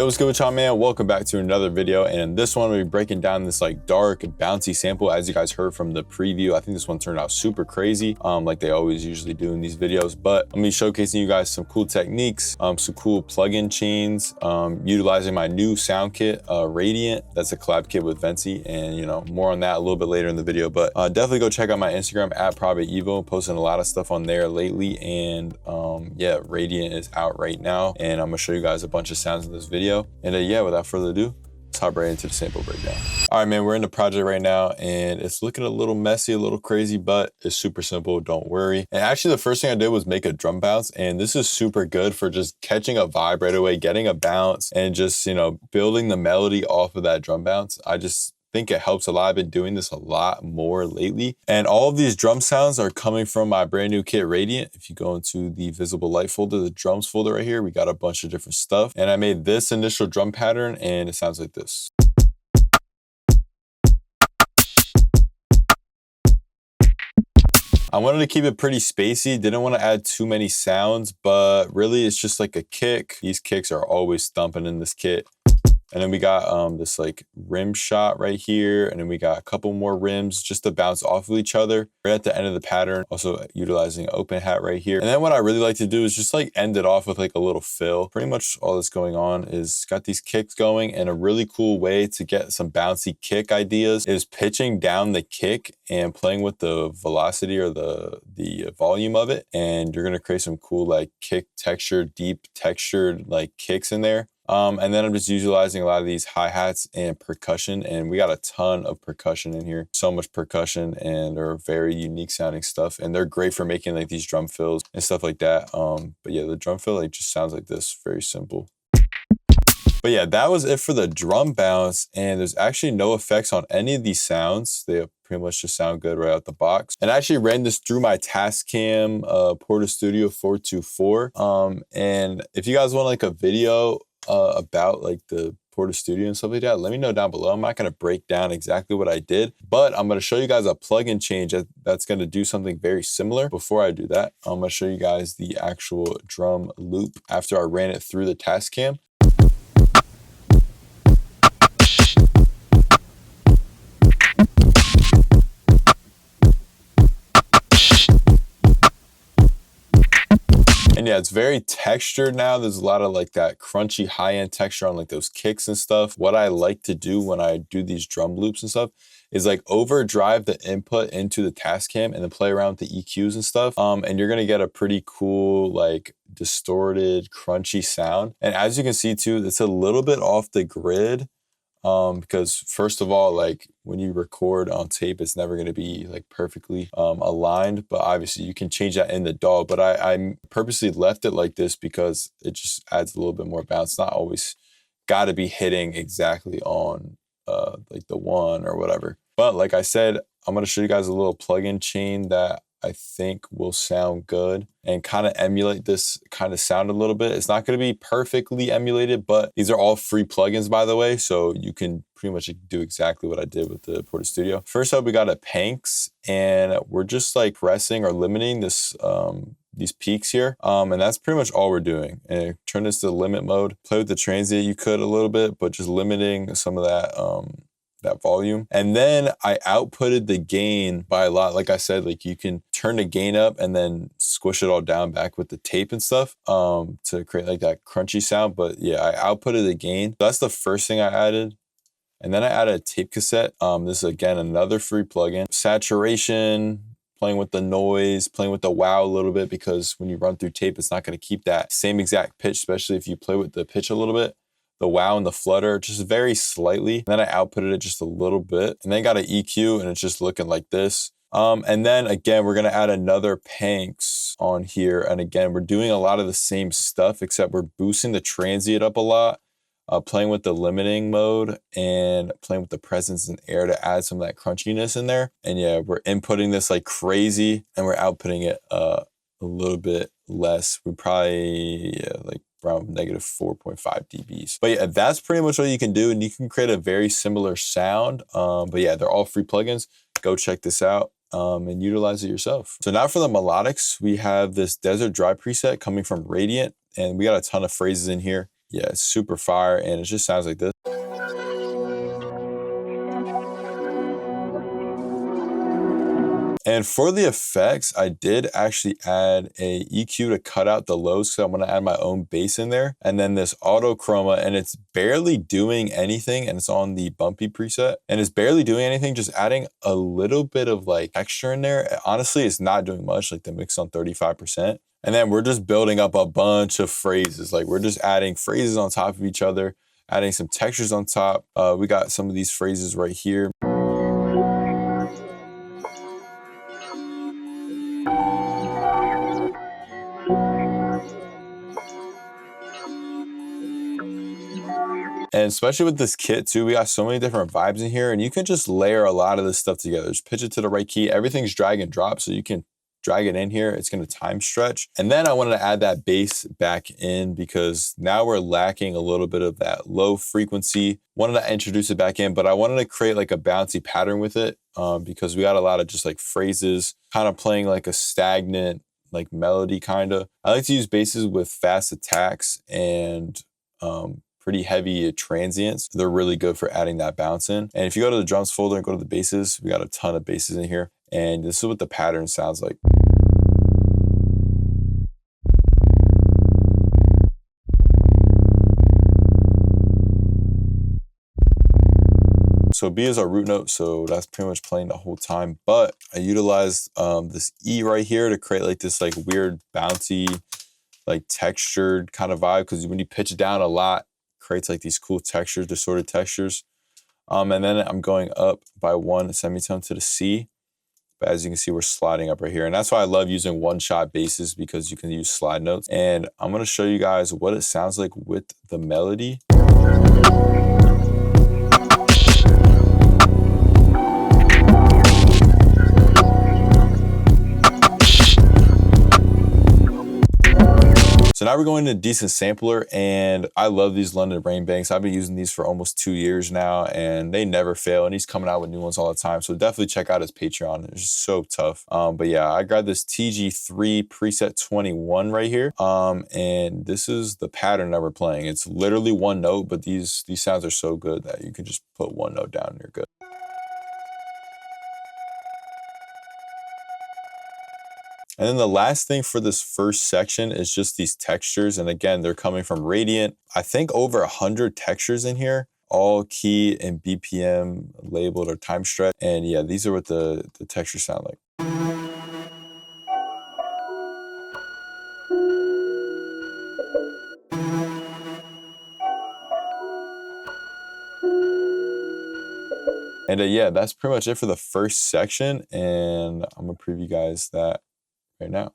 Yo, what's good with y'all, man? Welcome back to another video, and in this one we'll be breaking down this like dark bouncy sample. As you guys heard from the preview, I think this one turned out super crazy, like they always usually do in these videos. But I'm gonna be showcasing you guys some cool techniques, some cool plugin chains, utilizing my new sound kit, Radiant. That's a collab kit with Vense, and you know, more on that a little bit later in the video. But definitely go check out my Instagram at ProbateEvo. Posting a lot of stuff on there lately, and yeah, Radiant is out right now, and I'm gonna show you guys a bunch of sounds in this video. And yeah, without further ado, let's hop right into the sample breakdown. All right, man, we're in the project right now, and it's looking a little messy, a little crazy, but it's super simple, don't worry. And actually, the first thing I did was make a drum bounce, and this is super good for just catching a vibe right away, getting a bounce, and just, you know, building the melody off of that drum bounce. I just think it helps a lot. I've been doing this a lot more lately, and all of these drum sounds are coming from my brand new kit Radiant. If you go into the visible light folder, the drums folder right here, we got a bunch of different stuff, and I made this initial drum pattern, and it sounds like this. I wanted to keep it pretty spacey, didn't want to add too many sounds, but really it's just like a kick. These kicks are always thumping in this kit. And then we got this like rim shot right here. And then we got a couple more rims just to bounce off of each other. Right at the end of the pattern, also utilizing open hat right here. And then what I really like to do is just like end it off with like a little fill. Pretty much all that's going on is got these kicks going, and a really cool way to get some bouncy kick ideas is pitching down the kick and playing with the velocity or the volume of it. And you're gonna create some cool like kick texture, deep textured like kicks in there. And then I'm just utilizing a lot of these hi-hats and percussion, and we got a ton of percussion in here. So much percussion, and they're very unique sounding stuff, and they're great for making like these drum fills and stuff like that. But yeah, the drum fill like just sounds like this, very simple. But yeah, that was it for the drum bounce, and there's actually no effects on any of these sounds. They pretty much just sound good right out the box. And I actually ran this through my Tascam Porta Studio 424. And if you guys want like a video about like the Porta Studio and stuff like that, let me know down below. I'm not going to break down exactly what I did, but I'm going to show you guys a plugin change that's going to do something very similar. Before I do that, I'm going to show you guys the actual drum loop after I ran it through the Tascam. And yeah, it's very textured now. There's a lot of like that crunchy high-end texture on like those kicks and stuff. What I like to do when I do these drum loops and stuff is like overdrive the input into the Tascam and then play around with the EQs and stuff. And you're gonna get a pretty cool like distorted, crunchy sound. And as you can see too, it's a little bit off the grid. Because first of all, like when you record on tape, it's never going to be like perfectly aligned, but obviously you can change that in the DAW. But I purposely left it like this because it just adds a little bit more bounce. It's not always got to be hitting exactly on like the one or whatever. But like I said, I'm going to show you guys a little plugin chain that I think will sound good and kind of emulate this kind of sound a little bit. It's not going to be perfectly emulated, but these are all free plugins, by the way, so you can pretty much do exactly what I did with the Porta Studio. First up, we got a Panks, and we're just like pressing or limiting this these peaks here, and that's pretty much all we're doing. And turn this to limit mode. Play with the transient you could a little bit, but just limiting some of that that volume. And then I outputted the gain by a lot. Like I said, like you can turn the gain up and then squish it all down back with the tape and stuff to create like that crunchy sound. But yeah, I outputted the gain. That's the first thing I added. And then I added a tape cassette. This is again another free plugin. Saturation, playing with the noise, playing with the wow a little bit, because when you run through tape, it's not going to keep that same exact pitch, especially if you play with the pitch a little bit. The wow and the flutter, just very slightly. And then I outputted it just a little bit, and then got an EQ, and it's just looking like this. And then again, we're gonna add another Panks on here. And again, we're doing a lot of the same stuff, except we're boosting the transient up a lot, playing with the limiting mode and playing with the presence and air to add some of that crunchiness in there. And yeah, we're inputting this like crazy, and we're outputting it a little bit less. We probably like around negative 4.5 dBs. But yeah, that's pretty much what you can do, and you can create a very similar sound. But yeah, they're all free plugins. Go check this out and utilize it yourself. So now for the melodics, we have this Desert Dry preset coming from Radiant, and we got a ton of phrases in here. yeah, it's super fire, and it just sounds like this. And for the effects, I did actually add a EQ to cut out the lows, so I'm gonna add my own bass in there. And then this auto chroma, and it's barely doing anything, and it's on the bumpy preset. And it's barely doing anything, just adding a little bit of like texture in there. Honestly, it's not doing much, like the mix on 35%. And then we're just building up a bunch of phrases. Like we're just adding phrases on top of each other, adding some textures on top. We got some of these phrases right here. And especially with this kit too, we got so many different vibes in here, and you can just layer a lot of this stuff together. Just pitch it to the right key. Everything's drag and drop, so you can drag it in here. It's gonna time stretch. And then I wanted to add that bass back in because now we're lacking a little bit of that low frequency. Wanted to introduce it back in, but I wanted to create like a bouncy pattern with it because we got a lot of just like phrases, kind of playing like a stagnant like melody kinda. I like to use basses with fast attacks and pretty heavy transients. They're really good for adding that bounce in. And if you go to the drums folder and go to the basses, we got a ton of basses in here. And this is what the pattern sounds like. So B is our root note, so that's pretty much playing the whole time. But I utilized this E right here to create like this like weird bouncy, like textured kind of vibe, because when you pitch it down a lot, creates like these cool textures, distorted textures. And then I'm going up by one semitone to the C. But as you can see, we're sliding up right here. And that's why I love using one-shot basses, because you can use slide notes. And I'm gonna show you guys what it sounds like with the melody. So now we're going to Decent Sampler, and I love these London Rain Banks. I've been using these for almost 2 years now, and they never fail, and he's coming out with new ones all the time. So definitely check out his Patreon. It's just so tough. But yeah, I got this TG3 preset 21 right here. And this is the pattern that we're playing. It's literally one note, but these sounds are so good that you can just put one note down and you're good. And then the last thing for this first section is just these textures. And again, they're coming from Radiant. I think over 100 textures in here, all key and BPM labeled or time stretch. And yeah, these are what the textures sound like. And yeah, that's pretty much it for the first section. And I'm gonna preview you guys that right now.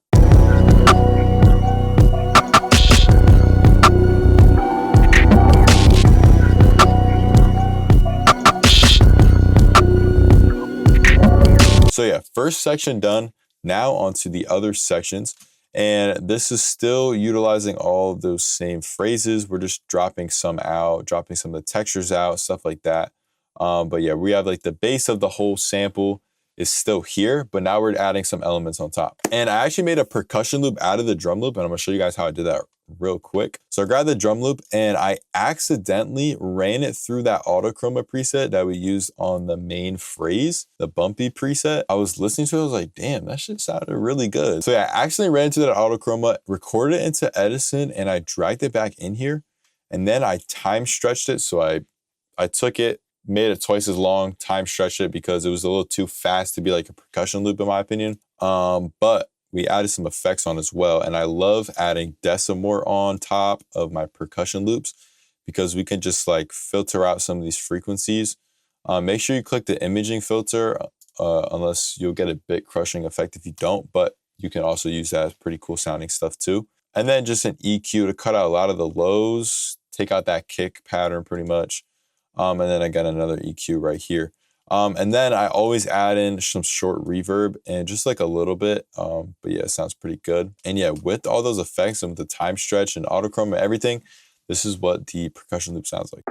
So yeah, first section done. Now onto the other sections. And this is still utilizing all of those same phrases. We're just dropping some out, dropping some of the textures out, stuff like that. But yeah, we have like the base of the whole sample is still here, but now we're adding some elements on top. And I actually made a percussion loop out of the drum loop, and I'm gonna show you guys how I did that real quick. So I grabbed the drum loop and I accidentally ran it through that auto chroma preset that we used on the main phrase, the bumpy preset. I was listening to it, I was like, damn, that shit sounded really good. So yeah, I accidentally ran into that auto chroma, recorded it into Edison, and I dragged it back in here. And then I time stretched it. So I took it, made it twice as long, time stretched it because it was a little too fast to be like a percussion loop in my opinion. But we added some effects on as well. And I love adding decimort on top of my percussion loops because we can just like filter out some of these frequencies. Make sure you click the imaging filter unless you'll get a bit crushing effect if you don't, but you can also use that as pretty cool sounding stuff too. And then just an EQ to cut out a lot of the lows, take out that kick pattern pretty much. And then I got another EQ right here. And then I always add in some short reverb and just like a little bit. But yeah, it sounds pretty good. And yeah, with all those effects and with the time stretch and autochrome and everything, this is what the percussion loop sounds like.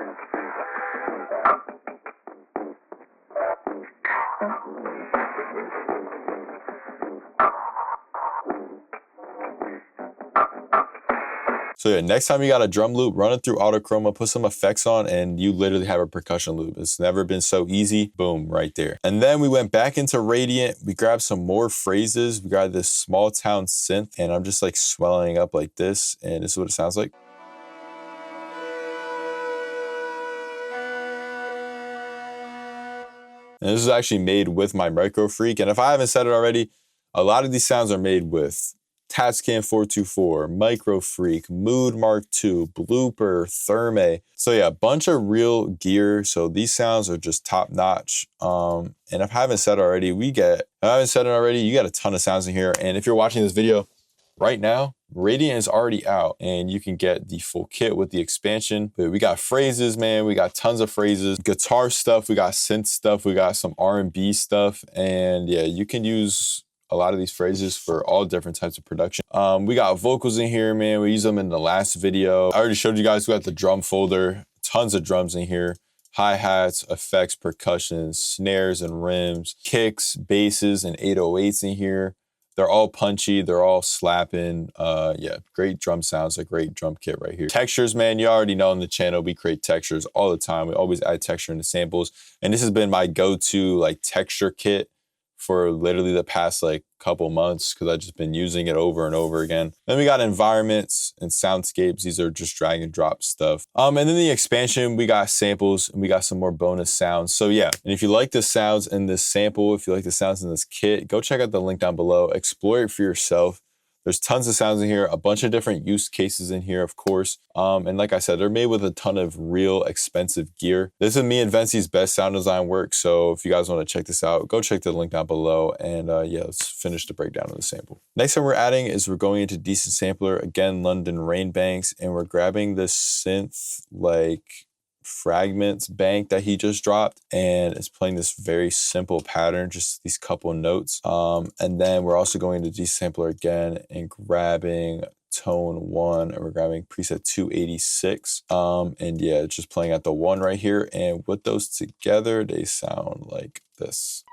So yeah, next time you got a drum loop, run it through Autochroma, put some effects on, and you literally have a percussion loop. It's never been so easy. Boom, right there. And then we went back into Radiant. We grabbed some more phrases. We got this small town synth, and I'm just like swelling up like this, and this is what it sounds like. And this is actually made with my Micro Freak. And if I haven't said it already, a lot of these sounds are made with Tascam 424, Micro Freak, Mood Mark II, Blooper, Therme. So yeah, a bunch of real gear. So these sounds are just top notch. And if I haven't said it already, you got a ton of sounds in here. And if you're watching this video right now, Radiant is already out and you can get the full kit with the expansion. But we got phrases, man. We got tons of phrases, guitar stuff. We got synth stuff. We got some R&B stuff. And yeah, you can use a lot of these phrases for all different types of production. We got vocals in here, man. We used them in the last video. I already showed you guys, we got the drum folder, tons of drums in here. Hi-hats, effects, percussion, snares and rims, kicks, basses, and 808s in here. They're all punchy, they're all slapping. Yeah, great drum sounds, a great drum kit right here. Textures, man, you already know on the channel, we create textures all the time. We always add texture into samples. And this has been my go-to like texture kit for literally the past like couple months because I've just been using it over and over again. Then we got environments and soundscapes. These are just drag and drop stuff. And then the expansion, we got samples and we got some more bonus sounds. So yeah, and if you like the sounds in this sample, if you like the sounds in this kit, go check out the link down below. Explore it for yourself. There's tons of sounds in here, a bunch of different use cases in here, of course. And like I said, they're made with a ton of real expensive gear. This is me and Vense's best sound design work. So if you guys want to check this out, go check the link down below. And yeah, let's finish the breakdown of the sample. Next thing we're adding is we're going into Decent Sampler, again, London Rain Banks, and we're grabbing this synth like fragments bank that he just dropped, and it's playing this very simple pattern, just these couple notes. And then we're also going to desampler again and grabbing tone 1, and we're grabbing preset 286. And yeah, it's just playing at the 1 right here, and with those together they sound like this.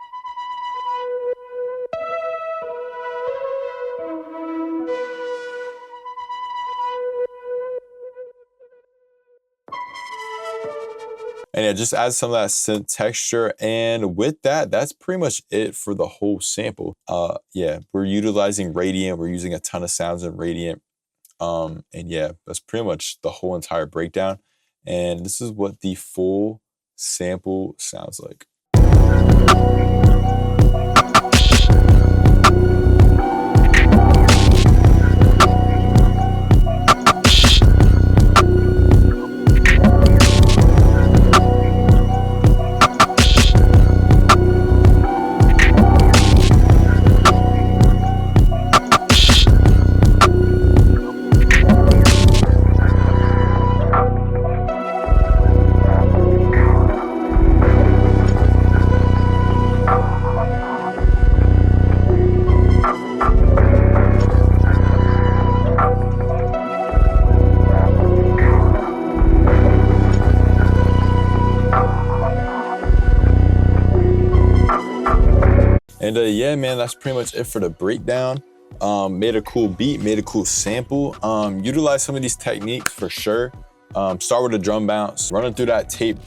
And yeah, just add some of that synth texture. And with that, that's pretty much it for the whole sample. Yeah, we're utilizing Radiant. We're using a ton of sounds in Radiant. And yeah, that's pretty much the whole entire breakdown. And this is what the full sample sounds like. And yeah, man, that's pretty much it for the breakdown. Made a cool beat, made a cool sample. Utilize some of these techniques for sure. Start with a drum bounce, running through that tape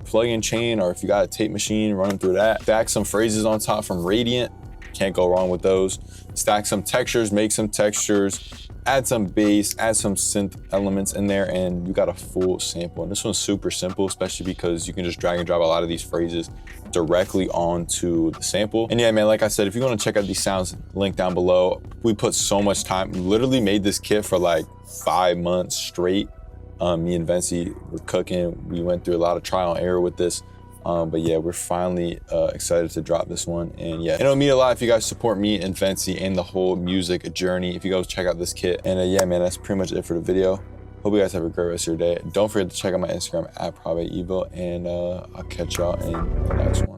plug-in chain, or if you got a tape machine, running through that. Stack some phrases on top from Radiant. Can't go wrong with those. Stack some textures, make some textures, add some bass, add some synth elements in there, and you got a full sample. And this one's super simple, especially because you can just drag and drop a lot of these phrases directly onto the sample. And yeah, man, like I said, if you want to check out these sounds, link down below. We put so much time, we literally made this kit for like 5 months straight. Me and Vense were cooking. We went through a lot of trial and error with this. But yeah, we're finally excited to drop this one. And yeah, it'll mean a lot if you guys support me and Vense and the whole music journey, if you guys check out this kit. And yeah, man, that's pretty much it for the video. Hope you guys have a great rest of your day. Don't forget to check out my Instagram at ProbablyEvil, and I'll catch y'all in the next one.